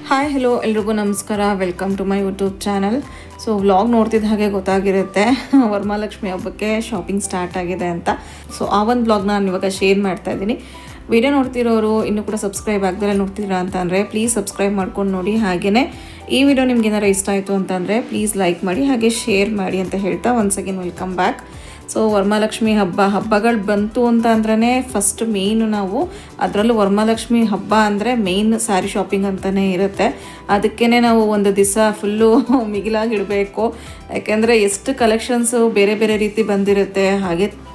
Hi hello ಎಲ್ರಿಗೂ ನಮಸ್ಕಾರ. Welcome to my YouTube channel. So vlog ನೋಡ್ತಿದ್ದ ಹಾಗೆ ಗೊತ್ತಾಗಿರುತ್ತೆ ವರಮಹಾಲಕ್ಷ್ಮಿ ಹಬ್ಬಕ್ಕೆ ಶಾಪಿಂಗ್ ಸ್ಟಾರ್ಟ್ ಆಗಿದೆ ಅಂತ. ಸೊ ಆ ಒಂದು ವ್ಲಾಗ್ನ ನಾನು ಇವಾಗ ಶೇರ್ ಮಾಡ್ತಾ ಇದ್ದೀನಿ. ವಿಡಿಯೋ ನೋಡ್ತಿರೋರು ಇನ್ನೂ ಕೂಡ ಸಬ್ಸ್ಕ್ರೈಬ್ ಆಗದಲ್ಲೇ ನೋಡ್ತಿದ್ದೀರಾ ಅಂತಂದರೆ ಪ್ಲೀಸ್ ಸಬ್ಸ್ಕ್ರೈಬ್ ಮಾಡ್ಕೊಂಡು ನೋಡಿ. ಹಾಗೆಯೇ ಈ ವಿಡಿಯೋ ನಿಮ್ಗೆ ಏನಾರು ಇಷ್ಟ ಆಯಿತು ಅಂತಂದರೆ ಪ್ಲೀಸ್ ಲೈಕ್ ಮಾಡಿ ಹಾಗೆ ಶೇರ್ ಮಾಡಿ ಅಂತ ಹೇಳ್ತಾ once again welcome back. So Varamahalakshmi ಹಬ್ಬಗಳು ಬಂತು ಅಂತ ಅಂದ್ರೆ ಫಸ್ಟ್ ಮೇಯ್ನು ನಾವು ಅದರಲ್ಲೂ ವರಮಹಾಲಕ್ಷ್ಮಿ ಹಬ್ಬ ಅಂದರೆ ಮೇಯ್ನ್ ಸ್ಯಾರಿ ಶಾಪಿಂಗ್ ಅಂತಲೇ ಇರುತ್ತೆ. ಅದಕ್ಕೇ ನಾವು ಒಂದು ದಿವಸ ಫುಲ್ಲು ಮಿಗಿಲಾಗಿಡಬೇಕು. ಯಾಕೆಂದರೆ ಎಷ್ಟು ಕಲೆಕ್ಷನ್ಸು ಬೇರೆ ಬೇರೆ ರೀತಿ ಬಂದಿರುತ್ತೆ.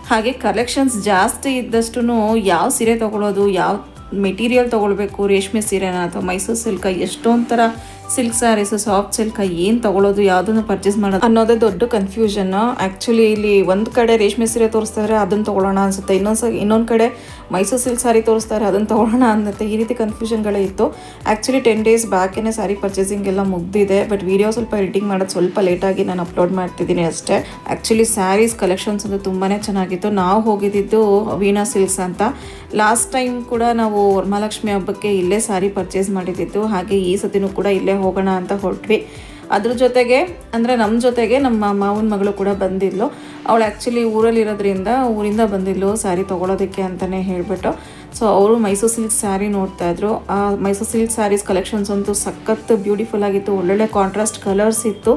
ಹಾಗೆ ಕಲೆಕ್ಷನ್ಸ್ ಜಾಸ್ತಿ ಇದ್ದಷ್ಟು ಯಾವ ಸೀರೆ ತೊಗೊಳೋದು, ಯಾವ ಮೆಟೀರಿಯಲ್ ತೊಗೊಳ್ಬೇಕು, ರೇಷ್ಮೆ ಸೀರೆನ ಅಥವಾ ಮೈಸೂರು ಸಿಲ್ಕ, ಎಷ್ಟೊಂದು ಥರ ಸಿಲ್ಕ್ ಸ್ಯಾರೀಸು, ಸಾಫ್ಟ್ ಸಿಲ್ಕ ಏನು ತೊಗೊಳೋದು, ಯಾವುದನ್ನು ಪರ್ಚೇಸ್ ಮಾಡೋದು ಅನ್ನೋದೇ ದೊಡ್ಡ ಕನ್ಫ್ಯೂಷನ್ನು. ಆ್ಯಕ್ಚುಲಿ ಇಲ್ಲಿ ಒಂದು ಕಡೆ ರೇಷ್ಮೆ ಸೀರೆ ತೋರಿಸ್ತಾರೆ, ಅದನ್ನು ತೊಗೊಳ್ಳೋಣ ಅನಿಸುತ್ತೆ. ಇನ್ನೊಂದು ಕಡೆ ಮೈಸೂರು ಸಿಲ್ಕ್ ಸ್ಯಾರಿ ತೋರಿಸ್ತಾರೆ, ಅದನ್ನು ತೊಗೊಳ್ಳೋಣ ಅನ್ನತ್ತೆ. ಈ ರೀತಿ ಕನ್ಫ್ಯೂಷನ್ಗಳೇ ಇತ್ತು. ಆ್ಯಕ್ಚುಲಿ 10 days ಬ್ಯಾಕೇ ಸ್ಯಾರಿ ಪರ್ಚೇಸಿಂಗ್ ಎಲ್ಲ ಮುಗ್ದಿದೆ. ಬಟ್ ವಿಡಿಯೋ ಸ್ವಲ್ಪ ಎಡಿಟಿಂಗ್ ಮಾಡೋದು ಸ್ವಲ್ಪ ಲೇಟಾಗಿ ನಾನು ಅಪ್ಲೋಡ್ ಮಾಡ್ತಿದ್ದೀನಿ ಅಷ್ಟೇ. ಆ್ಯಕ್ಚುಲಿ ಸ್ಯಾರೀಸ್ ಕಲೆಕ್ಷನ್ಸ್ ಅದು ತುಂಬಾ ಚೆನ್ನಾಗಿತ್ತು. ನಾವು ಹೋಗಿದ್ದು ವೀಣಾ ಸಿಲ್ಕ್ಸ್ ಅಂತ. ಲಾಸ್ಟ್ ಟೈಮ್ ಕೂಡ ನಾವು ವರಮಹಾಲಕ್ಷ್ಮಿ ಹಬ್ಬಕ್ಕೆ ಇಲ್ಲೇ ಸ್ಯಾರಿ ಪರ್ಚೇಸ್ ಮಾಡಿದ್ದು. ಹಾಗೆ ಈ ಸತಿನೂ ಕೂಡ ಇಲ್ಲೇ ಹೋಗೋಣ ಅಂತ ಹೊರಟ್ವಿ. ಅದ್ರ ಜೊತೆಗೆ ಅಂದರೆ ನಮ್ಮ ಜೊತೆಗೆ ನಮ್ಮ ಮಾವನ ಮಗಳು ಕೂಡ ಬಂದಿದ್ಲು. ಅವಳು ಆ್ಯಕ್ಚುಲಿ ಊರಲ್ಲಿರೋದ್ರಿಂದ ಊರಿಂದ ಬಂದಿದ್ಲು ಸ್ಯಾರಿ ತೊಗೊಳೋದಕ್ಕೆ ಅಂತಲೇ ಹೇಳಿಬಿಟ್ಟು. ಸೊ ಅವರು ಮೈಸೂರು ಸಿಲ್ಕ್ ಸ್ಯಾರಿ ನೋಡ್ತಾಯಿದ್ರು. ಆ ಮೈಸೂರು ಸಿಲ್ಕ್ ಸ್ಯಾರೀಸ್ ಕಲೆಕ್ಷನ್ಸ್ ಅಂತೂ ಸಖತ್ ಬ್ಯೂಟಿಫುಲ್ ಆಗಿತ್ತು. ಒಳ್ಳೊಳ್ಳೆ ಕಾಂಟ್ರಾಸ್ಟ್ ಕಲರ್ಸ್ ಇತ್ತು.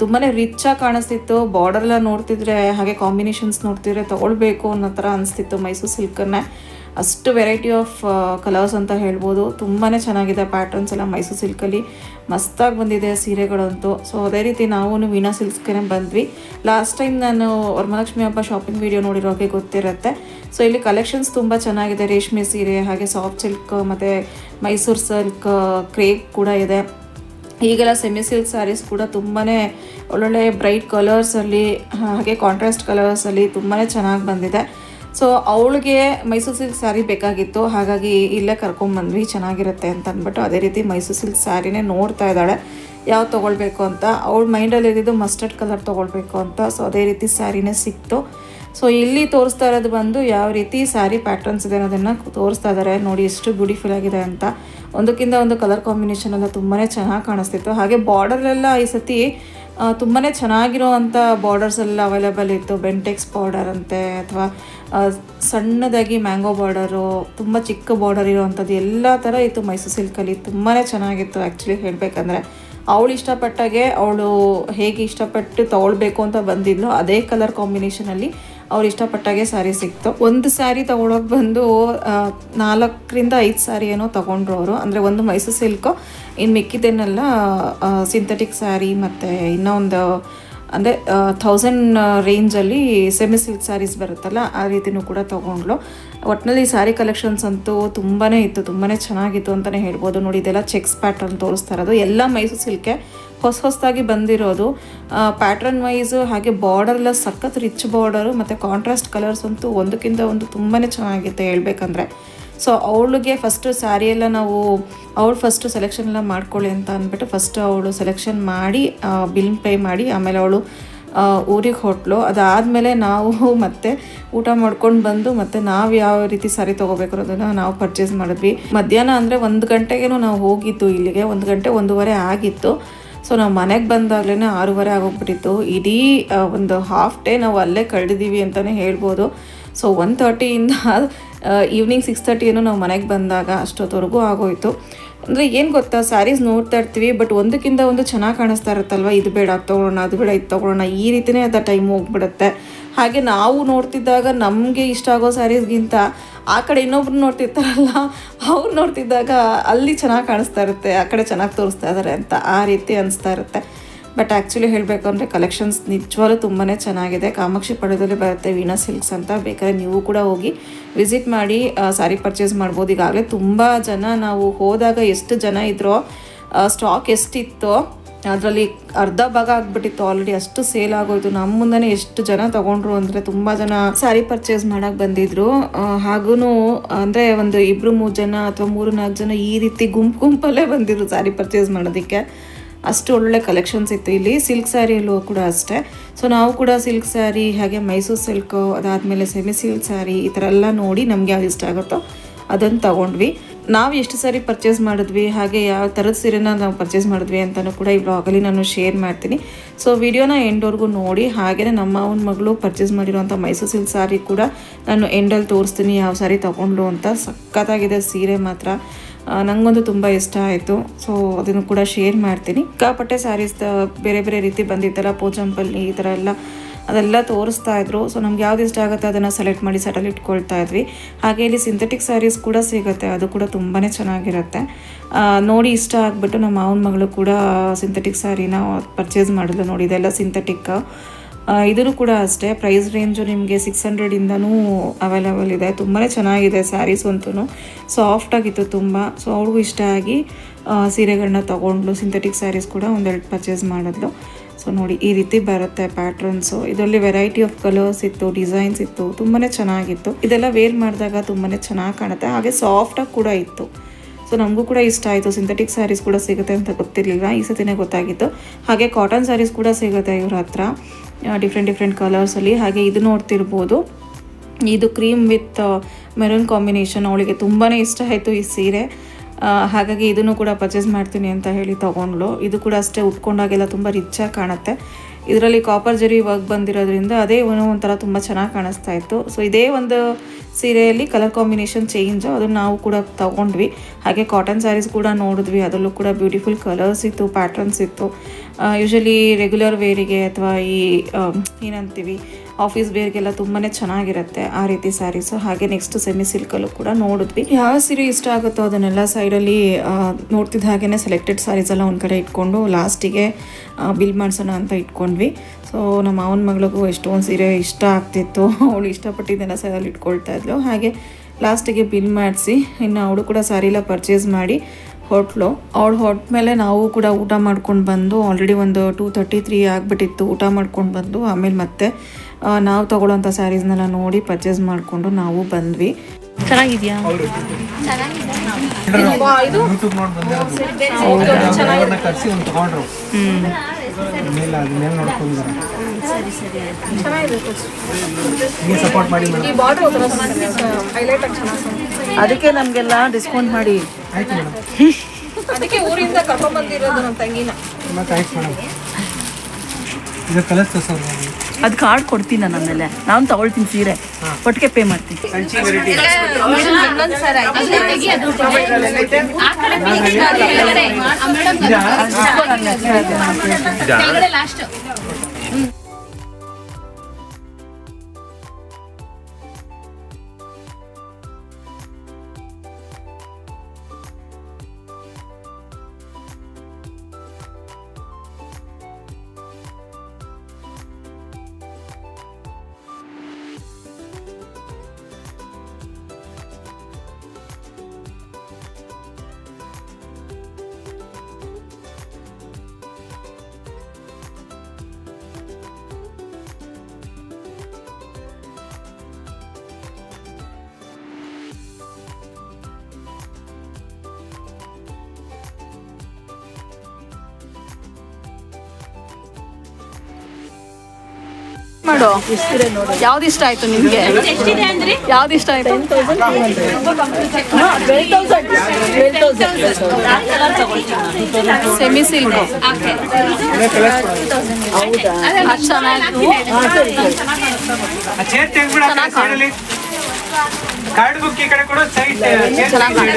ತುಂಬಾ ರಿಚ್ಚಾಗಿ ಕಾಣಿಸ್ತಿತ್ತು. ಬಾರ್ಡರೆಲ್ಲ ನೋಡ್ತಿದ್ರೆ ಹಾಗೆ ಕಾಂಬಿನೇಷನ್ಸ್ ನೋಡ್ತಿದ್ರೆ ತೊಗೊಳ್ಬೇಕು ಅನ್ನೋ ಥರ ಅನಿಸ್ತಿತ್ತು ಮೈಸೂರು ಸಿಲ್ಕನ್ನೇ. ಅಷ್ಟು ವೆರೈಟಿ ಆಫ್ ಕಲರ್ಸ್ ಅಂತ ಹೇಳ್ಬೋದು. ತುಂಬಾ ಚೆನ್ನಾಗಿದೆ ಪ್ಯಾಟರ್ನ್ಸ್ ಎಲ್ಲ ಮೈಸೂರು ಸಿಲ್ಕಲ್ಲಿ. ಮಸ್ತಾಗಿ ಬಂದಿದೆ ಸೀರೆಗಳಂತೂ. ಸೊ ಅದೇ ರೀತಿ ನಾವು ವೀಣಾ ಸಿಲ್ಕ್ಸ್ಗೆ ಬಂದ್ವಿ. ಲಾಸ್ಟ್ ಟೈಮ್ ನಾನು ವರಮಹಾಲಕ್ಷ್ಮಿ ಹಬ್ಬ ಶಾಪಿಂಗ್ ವಿಡಿಯೋ ನೋಡಿರೋಗೆ ಗೊತ್ತಿರುತ್ತೆ. ಸೊ ಇಲ್ಲಿ ಕಲೆಕ್ಷನ್ಸ್ ತುಂಬ ಚೆನ್ನಾಗಿದೆ. ರೇಷ್ಮೆ ಸೀರೆ, ಹಾಗೆ ಸಾಫ್ಟ್ ಸಿಲ್ಕ್ ಮತ್ತು ಮೈಸೂರು ಸಿಲ್ಕ್ ಕ್ರೇಪ್ ಕೂಡ ಇದೆ. ಈಗೆಲ್ಲ ಸೆಮಿ ಸಿಲ್ಕ್ ಸ್ಯಾರೀಸ್ ಕೂಡ ತುಂಬಾ ಒಳ್ಳೊಳ್ಳೆ ಬ್ರೈಟ್ ಕಲರ್ಸಲ್ಲಿ ಹಾಗೆ ಕಾಂಟ್ರಾಸ್ಟ್ ಕಲರ್ಸಲ್ಲಿ ತುಂಬಾ ಚೆನ್ನಾಗಿ ಬಂದಿದೆ. ಸೊ ಅವಳಿಗೆ ಮೈಸೂರು ಸಿಲ್ಕ್ ಸ್ಯಾರಿ ಬೇಕಾಗಿತ್ತು. ಹಾಗಾಗಿ ಇಲ್ಲೇ ಕರ್ಕೊಂಬಂದ್ವಿ, ಚೆನ್ನಾಗಿರುತ್ತೆ ಅಂತ ಅಂದ್ಬಿಟ್ಟು. ಅದೇ ರೀತಿ ಮೈಸೂರು ಸಿಲ್ಕ್ ಸ್ಯಾರಿನೇ ನೋಡ್ತಾ ಇದ್ದಾಳೆ ಯಾವ್ದು ತೊಗೊಳ್ಬೇಕು ಅಂತ. ಅವಳ ಮೈಂಡಲ್ಲಿ ಇದ್ದಿದ್ದು ಮಸ್ಟರ್ಡ್ ಕಲರ್ ತೊಗೊಳ್ಬೇಕು ಅಂತ. ಸೊ ಅದೇ ರೀತಿ ಸ್ಯಾರಿನೇ ಸಿಕ್ತು. ಸೊ ಇಲ್ಲಿ ತೋರಿಸ್ತಾ ಇರೋದು ಬಂದು ಯಾವ ರೀತಿ ಸ್ಯಾರಿ ಪ್ಯಾಟರ್ನ್ಸ್ ಇದೆ ಅನ್ನೋದನ್ನು ತೋರಿಸ್ತಾ ಇದ್ದಾರೆ. ನೋಡಿ ಎಷ್ಟು ಬ್ಯೂಟಿಫುಲ್ ಆಗಿದೆ ಅಂತ. ಒಂದಕ್ಕಿಂತ ಒಂದು ಕಲರ್ ಕಾಂಬಿನೇಷನ್ ಎಲ್ಲ ತುಂಬಾ ಚೆನ್ನಾಗಿ ಕಾಣಿಸ್ತಿತ್ತು. ಹಾಗೆ ಬಾರ್ಡರೆಲ್ಲ ಈ ಸತಿ ತುಂಬಾ ಚೆನ್ನಾಗಿರೋ ಅಂಥ ಬಾರ್ಡರ್ಸ್ ಎಲ್ಲ ಅವೈಲೇಬಲ್ ಇತ್ತು. ಬೆಂಟೆಕ್ಸ್ ಬಾರ್ಡರ್ ಅಂತೆ, ಅಥವಾ ಸಣ್ಣದಾಗಿ ಮ್ಯಾಂಗೋ ಬಾರ್ಡರು, ತುಂಬ ಚಿಕ್ಕ ಬಾರ್ಡರ್ ಇರೋವಂಥದ್ದು ಎಲ್ಲ ಥರ ಇತ್ತು ಮೈಸೂರು ಸಿಲ್ಕಲ್ಲಿ. ತುಂಬಾ ಚೆನ್ನಾಗಿತ್ತು ಆ್ಯಕ್ಚುಲಿ ಹೇಳಬೇಕಂದ್ರೆ. ಅವಳು ಇಷ್ಟಪಟ್ಟಾಗೆ, ಅವಳು ಹೇಗೆ ಇಷ್ಟಪಟ್ಟು ತೊಗೊಳ್ಬೇಕು ಅಂತ ಬಂದಿದ್ಲು ಅದೇ ಕಲರ್ ಕಾಂಬಿನೇಷನಲ್ಲಿ ಅವ್ರು ಇಷ್ಟಪಟ್ಟಾಗೆ ಸ್ಯಾರಿ ಸಿಕ್ತು. ಒಂದು ಸ್ಯಾರಿ ತೊಗೊಳೋಕೆ ಬಂದು 4 to 5 ಸ್ಯಾರಿ ಏನೋ ತೊಗೊಂಡ್ರು ಅವರು. ಅಂದರೆ ಒಂದು ಮೈಸೂರು ಸಿಲ್ಕು, ಇನ್ನು ಮಿಕ್ಕಿದ್ದೇನೆಲ್ಲ ಸಿಂಥೆಟಿಕ್ ಸ್ಯಾರಿ, ಮತ್ತು ಇನ್ನೊಂದು ಅಂದರೆ 1000 ರೇಂಜಲ್ಲಿ ಸೆಮಿ ಸಿಲ್ಕ್ ಸ್ಯಾರೀಸ್ ಬರುತ್ತಲ್ಲ ಆ ರೀತಿಯೂ ಕೂಡ ತೊಗೊಂಡ್ಳು. ಒಟ್ಟಿನಲ್ಲಿ ಸ್ಯಾರಿ ಕಲೆಕ್ಷನ್ಸ್ ಅಂತೂ ತುಂಬಾ ಇತ್ತು, ತುಂಬಾ ಚೆನ್ನಾಗಿತ್ತು ಅಂತಲೇ ಹೇಳ್ಬೋದು. ನೋಡಿ ಇದೆಲ್ಲ ಚೆಕ್ಸ್ ಪ್ಯಾಟ್ರನ್ ತೋರಿಸ್ತಾ ಇರೋದು ಎಲ್ಲ ಮೈಸೂರು ಸಿಲ್ಕೆ ಹೊಸದಾಗಿ ಬಂದಿರೋದು. ಪ್ಯಾಟ್ರನ್ ವೈಸು ಹಾಗೆ ಬಾರ್ಡರೆಲ್ಲ ಸಖತ್ ರಿಚ್ ಬಾರ್ಡರು ಮತ್ತು ಕಾಂಟ್ರಾಸ್ಟ್ ಕಲರ್ಸ್ ಅಂತೂ ಒಂದಕ್ಕಿಂತ ಒಂದು ತುಂಬಾ ಚೆನ್ನಾಗಿತ್ತು ಹೇಳ್ಬೇಕಂದ್ರೆ. ಸೊ ಅವಳಿಗೆ ಫಸ್ಟು ಸ್ಯಾರಿ ಎಲ್ಲ ಅವಳು ಫಸ್ಟು ಸೆಲೆಕ್ಷನ್ ಎಲ್ಲ ಮಾಡ್ಕೊಳ್ಳಿ ಅಂತ ಅಂದ್ಬಿಟ್ಟು ಫಸ್ಟ್ ಅವಳು ಸೆಲೆಕ್ಷನ್ ಮಾಡಿ ಬಿಲ್ ಪೇ ಮಾಡಿ ಆಮೇಲೆ ಅವಳು ಊರಿಗೆ ಹೊರಟ್ಲು. ಅದಾದಮೇಲೆ ನಾವು ಮತ್ತೆ ಊಟ ಮಾಡ್ಕೊಂಡು ಬಂದು ಮತ್ತೆ ನಾವು ಯಾವ ರೀತಿ ಸ್ಯಾರಿ ತೊಗೋಬೇಕು ಅನ್ನೋದನ್ನು ನಾವು ಪರ್ಚೇಸ್ ಮಾಡಿದ್ವಿ. ಮಧ್ಯಾಹ್ನ ಅಂದರೆ 1 ಗಂಟೆಗೇನೋ ನಾವು ಹೋಗಿದ್ದು ಇಲ್ಲಿಗೆ. 1 ಗಂಟೆ 1:15 ಆಗಿತ್ತು. ಸೊ ನಾವು ಮನೆಗೆ ಬಂದಾಗಲೇ 6:30 ಆಗೋಗ್ಬಿಟ್ಟಿತ್ತು. ಇಡೀ ಒಂದು ಹಾಫ್ ಡೇ ನಾವು ಅಲ್ಲೇ ಕಳೆದಿದ್ದೀವಿ ಅಂತಲೇ ಹೇಳ್ಬೋದು. ಸೊ 1:30ಇಂದ ಈವ್ನಿಂಗ್ 6:30 ಏನೋ ನಾವು ಮನೆಗೆ ಬಂದಾಗ ಅಷ್ಟೊತ್ತವರೆಗೂ ಆಗೋಯಿತು. ಅಂದರೆ ಏನು ಗೊತ್ತಾ, ಸ್ಯಾರೀಸ್ ನೋಡ್ತಾ ಇರ್ತೀವಿ, ಬಟ್ ಒಂದಕ್ಕಿಂತ ಒಂದು ಚೆನ್ನಾಗಿ ಕಾಣಿಸ್ತಾ ಇರುತ್ತಲ್ವ. ಇದು ಬೇಡ ಅದು ತೊಗೊಳ್ಳೋಣ, ಅದು ಬೇಡ ಇದು ತೊಗೊಳ್ಳೋಣ, ಈ ರೀತಿಯೇ ಅದು ಟೈಮ್ ಹೋಗ್ಬಿಡುತ್ತೆ. ಹಾಗೆ ನಾವು ನೋಡ್ತಿದ್ದಾಗ ನಮಗೆ ಇಷ್ಟ ಆಗೋ ಸ್ಯಾರೀಸ್ಗಿಂತ ಆ ಕಡೆ ಇನ್ನೊಬ್ರು ನೋಡ್ತಿರ್ತಾರಲ್ಲ ಅವ್ರು ನೋಡ್ತಿದ್ದಾಗ ಅಲ್ಲಿ ಚೆನ್ನಾಗಿ ಕಾಣಿಸ್ತಾ ಇರುತ್ತೆ, ಆ ಕಡೆ ಚೆನ್ನಾಗಿ ತೋರಿಸ್ತಾ ಇದ್ದಾರೆ ಅಂತ ಆ ರೀತಿ ಅನಿಸ್ತಾ ಇರುತ್ತೆ. ಬಟ್ ಆ್ಯಕ್ಚುಲಿ ಹೇಳಬೇಕು ಅಂದರೆ ಕಲೆಕ್ಷನ್ಸ್ ನಿಜವಾಗ್ಲೂ ತುಂಬಾ ಚೆನ್ನಾಗಿದೆ. ಕಾಮಾಕ್ಷಿ ಪಾಳ್ಯದಲ್ಲಿ ಬರುತ್ತೆ ವೀಣಾ ಸಿಲ್ಕ್ಸ್ ಅಂತ. ಬೇಕಾದ್ರೆ ನೀವು ಕೂಡ ಹೋಗಿ ವಿಸಿಟ್ ಮಾಡಿ ಸ್ಯಾರಿ ಪರ್ಚೇಸ್ ಮಾಡ್ಬೋದು. ಈಗಾಗಲೇ ತುಂಬ ಜನ, ನಾವು ಹೋದಾಗ ಎಷ್ಟು ಜನ ಇದ್ರೋ, ಸ್ಟಾಕ್ ಎಷ್ಟಿತ್ತೋ ಅದರಲ್ಲಿ ಅರ್ಧ ಭಾಗ ಆಗಿಬಿಟ್ಟಿತ್ತು ಆಲ್ರೆಡಿ, ಅಷ್ಟು ಸೇಲ್ ಆಗೋಯ್ತು. ನಮ್ಮ ಮುಂದೆ ಎಷ್ಟು ಜನ ತೊಗೊಂಡ್ರು ಅಂದರೆ ತುಂಬ ಜನ ಸ್ಯಾರಿ ಪರ್ಚೇಸ್ ಮಾಡೋಕ್ಕೆ ಬಂದಿದ್ರು. ಹಾಗೂ ಅಂದರೆ ಒಂದು 2-3 ಜನ ಅಥವಾ 3-4 ಜನ ಈ ರೀತಿ ಗುಂಪಲ್ಲೇ ಬಂದಿದ್ರು ಸ್ಯಾರಿ ಪರ್ಚೇಸ್ ಮಾಡೋದಕ್ಕೆ. ಅಷ್ಟು ಒಳ್ಳೆ ಕಲೆಕ್ಷನ್ಸ್ ಇತ್ತು ಇಲ್ಲಿ. ಸಿಲ್ಕ್ ಸ್ಯಾರಿಯಲ್ಲೂ ಕೂಡ ಅಷ್ಟೇ. ಸೊ ನಾವು ಕೂಡ ಸಿಲ್ಕ್ ಸ್ಯಾರಿ, ಹಾಗೆ ಮೈಸೂರು ಸಿಲ್ಕು, ಅದಾದಮೇಲೆ ಸೆಮಿ ಸಿಲ್ಕ್ ಸ್ಯಾರಿ, ಈ ಥರ ಎಲ್ಲ ನೋಡಿ ನಮಗೆ ಯಾವ್ದು ಇಷ್ಟ ಆಗುತ್ತೋ ಅದನ್ನು ತೊಗೊಂಡ್ವಿ. ನಾವು ಎಷ್ಟು ಸಾರಿ ಪರ್ಚೇಸ್ ಮಾಡಿದ್ವಿ ಹಾಗೆ ಯಾವ ಥರದ ಸೀರೆನ ನಾವು ಪರ್ಚೇಸ್ ಮಾಡಿದ್ವಿ ಅಂತಲೂ ಕೂಡ ಈ ಬ್ಲಾಗಲ್ಲಿ ನಾನು ಶೇರ್ ಮಾಡ್ತೀನಿ. ಸೊ ವಿಡಿಯೋನ ಎಂಡ್ವರೆಗೂ ನೋಡಿ. ಹಾಗೆಯೇ ನಮ್ಮ ಅವನ ಮಗಳು ಪರ್ಚೇಸ್ ಮಾಡಿರೋಂಥ ಮೈಸೂರು ಸಿಲ್ಕ್ ಸಾರಿ ಕೂಡ ನಾನು ಎಂಡಲ್ಲಿ ತೋರಿಸ್ತೀನಿ ಯಾವ ಸಾರಿ ತೊಗೊಂಡ್ಲು ಅಂತ. ಸಖತ್ತಾಗಿದೆ ಸೀರೆ ಮಾತ್ರ, ನನಗಂತೂ ತುಂಬ ಇಷ್ಟ ಆಯಿತು. ಸೊ ಅದನ್ನು ಕೂಡ ಶೇರ್ ಮಾಡ್ತೀನಿ. ಸಿಕ್ಕಾಪಟ್ಟೆ ಸ್ಯಾರೀಸ್ ಬೇರೆ ಬೇರೆ ರೀತಿ ಬಂದಿತ್ತಲ್ಲ, ಪೋಚಂಪಲ್ಲಿ ಈ ಥರ ಎಲ್ಲ ಅದೆಲ್ಲ ತೋರಿಸ್ತಾ ಇದ್ರು. ಸೊ ನಮ್ಗೆ ಯಾವ್ದು ಇಷ್ಟ ಆಗುತ್ತೆ ಅದನ್ನು ಸೆಲೆಕ್ಟ್ ಮಾಡಿ ಸೆಟಲ್ಲಿ ಇಟ್ಕೊಳ್ತಾ ಇದ್ವಿ. ಹಾಗೆ ಇಲ್ಲಿ ಸಿಂಥೆಟಿಕ್ ಸ್ಯಾರೀಸ್ ಕೂಡ ಸಿಗುತ್ತೆ, ಅದು ಕೂಡ ತುಂಬಾ ಚೆನ್ನಾಗಿರುತ್ತೆ. ನೋಡಿ ಇಷ್ಟ ಆಗಿಬಿಟ್ಟು ನಮ್ಮ ಮಾವನ ಮಗಳು ಕೂಡ ಸಿಂಥೆಟಿಕ್ ಸ್ಯಾರಿನ ಪರ್ಚೇಸ್ ಮಾಡಿದ್ಲು. ನೋಡಿ ಇದೆಲ್ಲ ಸಿಂಥೆಟಿಕ್. ಇದನ್ನು ಕೂಡ ಅಷ್ಟೇ ಪ್ರೈಸ್ ರೇಂಜು ನಿಮಗೆ 600ಇಂದನೂ ಅವೈಲೇಬಲ್ ಇದೆ. ತುಂಬಾ ಚೆನ್ನಾಗಿದೆ ಸ್ಯಾರೀಸ್ ಅಂತೂ, ಸಾಫ್ಟಾಗಿತ್ತು ತುಂಬ. ಸೊ ಅವ್ಳಿಗೂ ಇಷ್ಟ ಆಗಿ ಸೀರೆಗಳನ್ನ ತೊಗೊಂಡ್ಲು. ಸಿಂಥೆಟಿಕ್ ಸ್ಯಾರೀಸ್ ಕೂಡ ಒಂದೆರಡು ಪರ್ಚೇಸ್ ಮಾಡಿದ್ಲು. ಸೊ ನೋಡಿ ಈ ರೀತಿ ಬರುತ್ತೆ ಪ್ಯಾಟ್ರನ್ಸು. ಇದರಲ್ಲಿ ವೆರೈಟಿ ಆಫ್ ಕಲರ್ಸ್ ಇತ್ತು, ಡಿಸೈನ್ಸ್ ಇತ್ತು, ತುಂಬಾ ಚೆನ್ನಾಗಿತ್ತು. ಇದೆಲ್ಲ ವೇರ್ ಮಾಡಿದಾಗ ತುಂಬಾ ಚೆನ್ನಾಗಿ ಕಾಣುತ್ತೆ. ಹಾಗೆ ಸಾಫ್ಟಾಗಿ ಕೂಡ ಇತ್ತು. ಸೊ ನಮಗೂ ಕೂಡ ಇಷ್ಟ ಆಯಿತು. ಸಿಂಥೆಟಿಕ್ ಸ್ಯಾರೀಸ್ ಕೂಡ ಸಿಗುತ್ತೆ ಅಂತ ಗೊತ್ತಿರಲಿಲ್ಲ, ಈ ಸತಿನೇ ಗೊತ್ತಾಗಿತ್ತು. ಹಾಗೆ ಕಾಟನ್ ಸ್ಯಾರೀಸ್ ಕೂಡ ಸಿಗುತ್ತೆ ಇವ್ರ ಹತ್ರ ಡಿಫ್ರೆಂಟ್ ಕಲರ್ಸಲ್ಲಿ. ಹಾಗೆ ಇದು ನೋಡ್ತಿರ್ಬೋದು, ಇದು ಕ್ರೀಮ್ ವಿತ್ ಮೆರೂನ್ ಕಾಂಬಿನೇಷನ್. ಅವಳಿಗೆ ತುಂಬಾ ಇಷ್ಟ ಆಯಿತು ಈ ಸೀರೆ. ಹಾಗಾಗಿ ಇದನ್ನು ಕೂಡ ಪರ್ಚೇಸ್ ಮಾಡ್ತೀನಿ ಅಂತ ಹೇಳಿ ತೊಗೊಂಡ್ಳು. ಇದು ಕೂಡ ಅಷ್ಟೇ ಉಟ್ಕೊಂಡಾಗೆಲ್ಲ ತುಂಬ ರಿಚ್ಚಾಗಿ ಕಾಣುತ್ತೆ. ಇದರಲ್ಲಿ ಕಾಪರ್ ಜರಿ ವರ್ಕ್ ಬಂದಿರೋದ್ರಿಂದ ಅದೇ ಒಂಥರ ತುಂಬ ಚೆನ್ನಾಗಿ ಕಾಣಿಸ್ತಾ ಇತ್ತು. ಸೊ ಇದೇ ಒಂದು ಸೀರೆಯಲ್ಲಿ ಕಲರ್ ಕಾಂಬಿನೇಷನ್ ಚೇಂಜು, ಅದನ್ನು ನಾವು ಕೂಡ ತೊಗೊಂಡ್ವಿ. ಹಾಗೆ ಕಾಟನ್ ಸ್ಯಾರೀಸ್ ಕೂಡ ನೋಡಿದ್ವಿ, ಅದರಲ್ಲೂ ಕೂಡ ಬ್ಯೂಟಿಫುಲ್ ಕಲರ್ಸ್ ಇತ್ತು, ಪ್ಯಾಟ್ರನ್ಸ್ ಇತ್ತು. ಯೂಶಲಿ ರೆಗ್ಯುಲರ್ ವೇರಿಗೆ ಅಥವಾ ಈ ಏನಂತೀವಿ ಆಫೀಸ್ ವೇರ್ಗೆಲ್ಲ ತುಂಬಾ ಚೆನ್ನಾಗಿರುತ್ತೆ ಆ ರೀತಿ ಸ್ಯಾರೀಸು. ಹಾಗೆ ನೆಕ್ಸ್ಟ್ ಸೆಮಿ ಸಿಲ್ಕಲ್ಲೂ ಕೂಡ ನೋಡಿದ್ವಿ. ಯಾವ ಸೀರೆ ಇಷ್ಟ ಆಗುತ್ತೋ ಅದನ್ನೆಲ್ಲ ಸೈಡಲ್ಲಿ ನೋಡ್ತಿದ್ದ ಹಾಗೆಯೇ ಸೆಲೆಕ್ಟೆಡ್ ಸ್ಯಾರೀಸ್ ಎಲ್ಲ ಒಂದು ಕಡೆ ಇಟ್ಕೊಂಡು ಲಾಸ್ಟಿಗೆ ಬಿಲ್ ಮಾಡಿಸೋಣ ಅಂತ ಇಟ್ಕೊಂಡ್ವಿ. ಸೊ ನಮ್ಮ ಮಾವನ ಮಗಳಿಗೂ ಎಷ್ಟೊಂದು ಸೀರೆ ಇಷ್ಟ ಆಗ್ತಿತ್ತು, ಅವಳು ಇಷ್ಟಪಟ್ಟಿದ್ದೆಲ್ಲ ಸೈಡಲ್ಲಿ ಇಟ್ಕೊಳ್ತಾ ಇದ್ಲು. ಹಾಗೆ ಲಾಸ್ಟಿಗೆ ಬಿಲ್ ಮಾಡಿಸಿ ಇನ್ನು ಅವಳು ಕೂಡ ಸ್ಯಾರಿ ಎಲ್ಲ ಪರ್ಚೇಸ್ ಮಾಡಿ ಹೊರಟ್ಲು. ಅವಳು ಹೊರಟ್ಮೇಲೆ ನಾವು ಕೂಡ ಊಟ ಮಾಡ್ಕೊಂಡು ಬಂದು ಆಲ್ರೆಡಿ ಒಂದು 2:33 ಆಗಿಬಿಟ್ಟಿತ್ತು. ಊಟ ಮಾಡ್ಕೊಂಡು ಬಂದು ಆಮೇಲೆ ಮತ್ತೆ ನಾವು ತೊಗೊಳ್ಳೋಂಥ ಸ್ಯಾರೀಸ್ನೆಲ್ಲ ನೋಡಿ ಪರ್ಚೇಸ್ ಮಾಡಿಕೊಂಡು ನಾವು ಬಂದ್ವಿ. ಚೆನ್ನಾಗಿದೆಯಾ? ಅದಕ್ಕೆ ನಮಗೆಲ್ಲ ಡಿಸ್ಕೌಂಟ್ ಮಾಡಿ, ಅದಕ್ಕೆ ಊರಿಂದ ಕರ್ಕೊಂಡ್ ಬಂದಿರೋದು ನಮ್ಮ ತಂಗಿನ. ಅದು ಕಾರ್ಡ್ ಕೊಡ್ತೀನಿ ನಾನು, ಆಮೇಲೆ ನಾನು ತಗೊಳ್ತೀನಿ ಸೀರೆ, ಒಟ್ಟಿಗೆ ಪೇ ಮಾಡ್ತೀನಿ. ಮಾಡು. ಯಾವ್ದು ಇಷ್ಟ ಆಯ್ತು ನಿಮ್ಗೆ? ಯಾವ್ದು ಇಷ್ಟ ಆಯ್ತು? ಸೆಮಿ ಸಿಲ್ಕ್ ಚೆನ್ನಾಗಿ.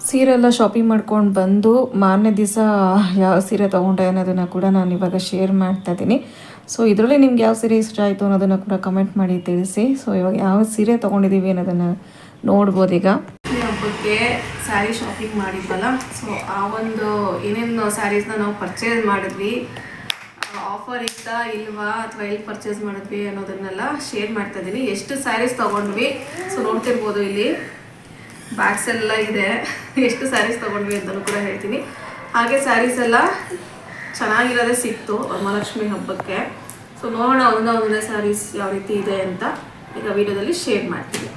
ಸೀರೆ ಎಲ್ಲ ಶಾಪಿಂಗ್ ಮಾಡ್ಕೊಂಡು ಬಂದು ಮಾರನೇ ದಿವಸ ಯಾವ ಸೀರೆ ತೊಗೊಂಡೆ ಅನ್ನೋದನ್ನು ಕೂಡ ನಾನು ಇವಾಗ ಶೇರ್ ಮಾಡ್ತಾ ಇದ್ದೀನಿ. ಸೊ ಇದರಲ್ಲಿ ನಿಮ್ಗೆ ಯಾವ ಸೀರೆ ಇಷ್ಟ ಆಯಿತು ಅನ್ನೋದನ್ನು ಕೂಡ ಕಮೆಂಟ್ ಮಾಡಿ ತಿಳಿಸಿ. ಸೊ ಇವಾಗ ಯಾವ ಸೀರೆ ತೊಗೊಂಡಿದ್ದೀವಿ ಅನ್ನೋದನ್ನು ನೋಡ್ಬೋದು. ಈಗ ಹಬ್ಬಕ್ಕೆ ಸ್ಯಾರಿ ಶಾಪಿಂಗ್ ಮಾಡಿದ್ವಲ್ಲ, ಸೊ ಆ ಒಂದು ಏನೇನು ಸ್ಯಾರೀಸ್ನ ನಾವು ಪರ್ಚೇಸ್ ಮಾಡಿದ್ವಿ, ಆಫರ್ ಇತ್ತಾ ಇಲ್ವಾ ಅಥವಾ ಎಲ್ಲಿ ಪರ್ಚೇಸ್ ಮಾಡಿದ್ವಿ ಅನ್ನೋದನ್ನೆಲ್ಲ ಶೇರ್ ಮಾಡ್ತಾ ಇದ್ದೀನಿ. ಎಷ್ಟು ಸ್ಯಾರೀಸ್ ತೊಗೊಂಡ್ವಿ ಸೊ ನೋಡ್ತಿರ್ಬೋದು, ಇಲ್ಲಿ ಬ್ಯಾಗ್ಸ್ ಎಲ್ಲ ಇದೆ. ಎಷ್ಟು ಸ್ಯಾರೀಸ್ ತೊಗೊಂಡ್ವಿ ಅಂತಲೂ ಕೂಡ ಹೇಳ್ತೀನಿ. ಹಾಗೆ ಸ್ಯಾರೀಸ್ ಎಲ್ಲ ಚೆನ್ನಾಗಿರೋದೇ ಸಿಕ್ತು ವರಮಹಾಲಕ್ಷ್ಮಿ ಹಬ್ಬಕ್ಕೆ. ಸೊ ನೋಡೋಣ ಒಂದೊಂದೇ ಸ್ಯಾರೀಸ್ ಯಾವ ರೀತಿ ಇದೆ ಅಂತ ಈಗ ವಿಡಿಯೋದಲ್ಲಿ ಶೇರ್ ಮಾಡ್ತೀನಿ.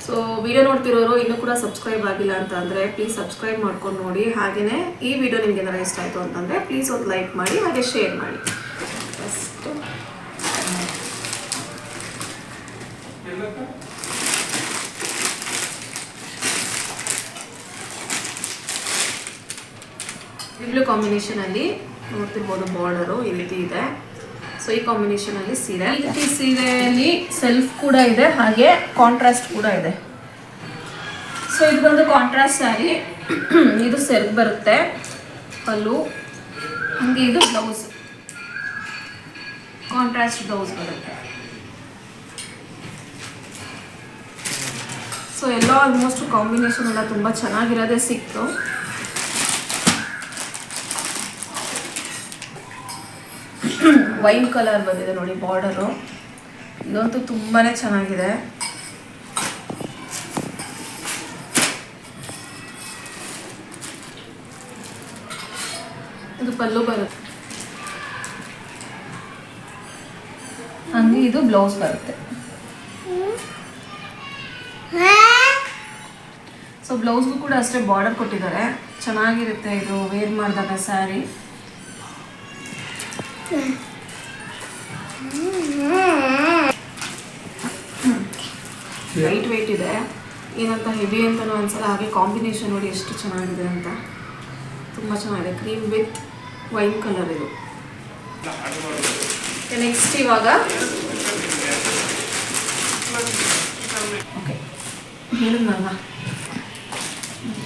ಸೊ ವಿಡಿಯೋ ನೋಡ್ತಿರೋರು ಇನ್ನೂ ಕೂಡ ಸಬ್ಸ್ಕ್ರೈಬ್ ಆಗಿಲ್ಲ ಅಂತ ಅಂದರೆ ಪ್ಲೀಸ್ ಸಬ್ಸ್ಕ್ರೈಬ್ ಮಾಡ್ಕೊಂಡು ನೋಡಿ. ಹಾಗೆಯೇ ಈ ವಿಡಿಯೋ ನಿಮಗೆ ಏನಾರ ಇಷ್ಟ ಆಯಿತು ಅಂತಂದರೆ ಪ್ಲೀಸ್ ಒಂದು ಲೈಕ್ ಮಾಡಿ, ಹಾಗೆ ಶೇರ್ ಮಾಡಿ. ಫಸ್ಟು ಬ್ಲೂ ಕಾಂಬಿನೇಷನಲ್ಲಿ ನೋಡ್ತಿರ್ಬೋದು, ಬಾರ್ಡರು ಈ ರೀತಿ ಇದೆ. ಸೊ ಈ ಕಾಂಬಿನೇಷನಲ್ಲಿ ಸೀರೆ, ಈ ರೀತಿ ಸೀರೆಯಲ್ಲಿ ಸೆಲ್ಫ್ ಕೂಡ ಇದೆ, ಹಾಗೆ ಕಾಂಟ್ರಾಸ್ಟ್ ಕೂಡ ಇದೆ. ಸೊ ಇದು ಬಂದು ಕಾಂಟ್ರಾಸ್ಟ್ ಸ್ಯಾರಿ, ಇದು ಸೆಲ್ಫ್ ಬರುತ್ತೆ ಪಲ್ಲು, ಹಾಗೆ ಇದು ಬ್ಲೌಸ್, ಕಾಂಟ್ರಾಸ್ಟ್ ಬ್ಲೌಸ್ ಬರುತ್ತೆ. ಸೊ ಎಲ್ಲ ಆಲ್ಮೋಸ್ಟ್ ಕಾಂಬಿನೇಷನ್ ಎಲ್ಲ ತುಂಬ ಚೆನ್ನಾಗಿರೋದೇ ಸಿಕ್ತು. ವೈನ್ ಕಲರ್ ಬಂದಿದೆ ನೋಡಿ ಬಾರ್ಡರು, ಇದಂತೂ ತುಂಬಾ ಚೆನ್ನಾಗಿದೆ. ಇದು ಪಲ್ಲು ಬರುತ್ತೆ, ಹಂಗೆ ಇದು ಬ್ಲೌಸ್ ಬರುತ್ತೆ. ಸೊ ಬ್ಲೌಸ್ಗೂ ಕೂಡ ಅಷ್ಟೇ ಬಾರ್ಡರ್ ಕೊಟ್ಟಿದ್ದಾರೆ, ಚೆನ್ನಾಗಿರುತ್ತೆ ಇದು ವೇರ್ ಮಾಡಿದಾಗ ಸ್ಯಾರಿ. ಲೈಟ್ ವೆಯ್ಟ್ ಇದೆ, ಏನಂತ ಹೆವಿ ಅಂತಲೂ ಅನ್ಸಲ್ಲ. ಹಾಗೆ ಕಾಂಬಿನೇಷನ್ ನೋಡಿ ಎಷ್ಟು ಚೆನ್ನಾಗಿದೆ ಅಂತ, ತುಂಬ ಚೆನ್ನಾಗಿದೆ. ಕ್ರೀಮ್ ವಿತ್ ವೈನ್ ಕಲರ್ ಇದು. ನೆಕ್ಸ್ಟ್ ಇವಾಗ ಓಕೆ ಹೇಳಿದ್ನಲ್ವ,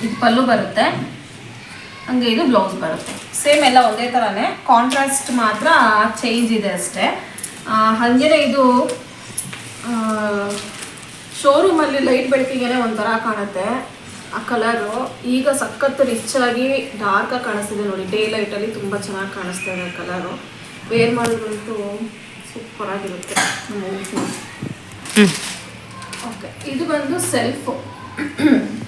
ಇದು ಪಲ್ಲು ಬರುತ್ತೆ, ಹಂಗೆ ಇದು ಬ್ಲೌಸ್ ಬರುತ್ತೆ. ಸೇಮ್ ಎಲ್ಲ ಒಂದೇ ಥರನೇ, ಕಾಂಟ್ರಾಸ್ಟ್ ಮಾತ್ರ ಚೇಂಜ್ ಇದೆ ಅಷ್ಟೇ. ಹಾಗೇನೆ ಇದು ಶೋರೂಮಲ್ಲಿ ಲೈಟ್ ಬೆಳಕಿಗೆ ಒಂಥರ ಕಾಣುತ್ತೆ ಆ ಕಲರು. ಈಗ ಸಖತ್ ರಿಚ್ ಆಗಿ ಡಾರ್ಕಾಗಿ ಕಾಣಿಸ್ತಿದೆ ನೋಡಿ, ಡೇ ಲೈಟಲ್ಲಿ ತುಂಬ ಚೆನ್ನಾಗಿ ಕಾಣಿಸ್ತಾ ಇದೆ ಕಲರು. ವೇರ್ ಮಾಡೋದಂತೂ ಸೂಪರ್ ಆಗಿರುತ್ತೆ. ಓಕೆ, ಇದು ಬಂದು ಸೆಲ್ಫು.